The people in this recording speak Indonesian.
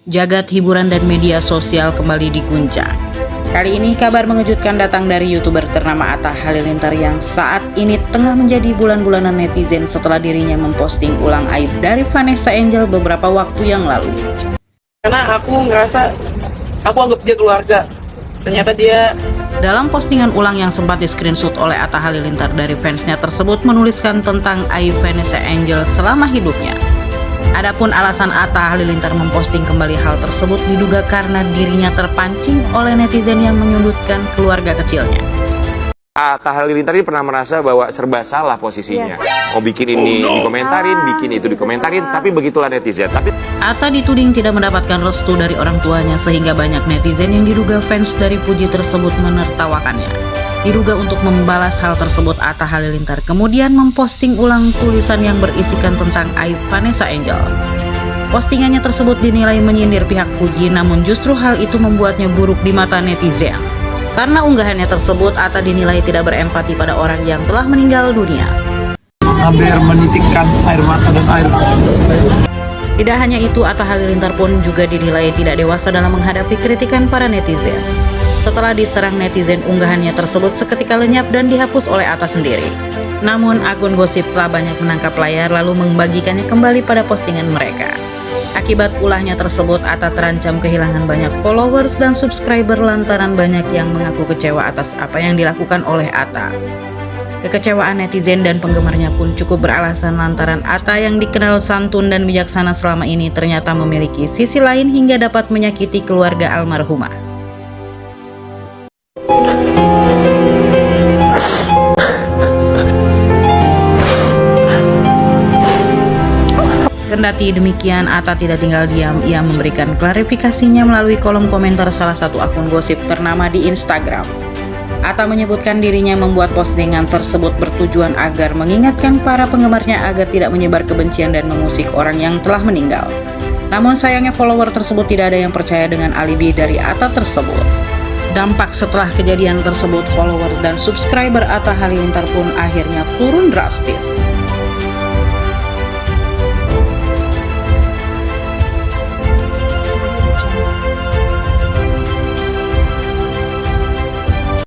Jagat hiburan dan media sosial kembali diguncang. Kali ini kabar mengejutkan datang dari YouTuber ternama Atta Halilintar yang saat ini tengah menjadi bulan-bulanan netizen setelah dirinya memposting ulang aib dari Vanessa Angel beberapa waktu yang lalu. Karena aku ngerasa, aku anggap dia keluarga. Ternyata dia... Dalam postingan ulang yang sempat di-screenshot oleh Atta Halilintar dari fansnya tersebut menuliskan tentang aib Vanessa Angel selama hidupnya. Adapun alasan Atta Halilintar memposting kembali hal tersebut diduga karena dirinya terpancing oleh netizen yang menyudutkan keluarga kecilnya. Atta Halilintar ini pernah merasa bahwa serba salah posisinya. Mau bikin ini dikomentarin, bikin itu dikomentarin, tapi begitulah netizen. Atta dituding tidak mendapatkan restu dari orang tuanya sehingga banyak netizen yang diduga fans dari Puji tersebut menertawakannya. Diduga untuk membalas hal tersebut, Atta Halilintar kemudian memposting ulang tulisan yang berisikan tentang aib Vanessa Angel. Postingannya tersebut dinilai menyindir pihak Puji, namun justru hal itu membuatnya buruk di mata netizen. Karena unggahannya tersebut, Atta dinilai tidak berempati pada orang yang telah meninggal dunia. Hampir menitikkan air mata dan air. Tidak hanya itu, Atta Halilintar pun juga dinilai tidak dewasa dalam menghadapi kritikan para netizen. Setelah diserang netizen, unggahannya tersebut seketika lenyap dan dihapus oleh Atta sendiri. Namun akun gosip telah banyak menangkap layar lalu membagikannya kembali pada postingan mereka. Akibat ulahnya tersebut, Atta terancam kehilangan banyak followers dan subscriber lantaran banyak yang mengaku kecewa atas apa yang dilakukan oleh Atta. Kekecewaan netizen dan penggemarnya pun cukup beralasan lantaran Atta yang dikenal santun dan bijaksana selama ini ternyata memiliki sisi lain hingga dapat menyakiti keluarga almarhumah. Kendati demikian, Atta tidak tinggal diam. Ia memberikan klarifikasinya melalui kolom komentar salah satu akun gosip ternama di Instagram. Atta menyebutkan dirinya membuat postingan tersebut bertujuan agar mengingatkan para penggemarnya agar tidak menyebar kebencian dan mengusik orang yang telah meninggal. Namun sayangnya follower tersebut tidak ada yang percaya dengan alibi dari Atta tersebut. Dampak setelah kejadian tersebut, follower dan subscriber Atta Halilintar pun akhirnya turun drastis.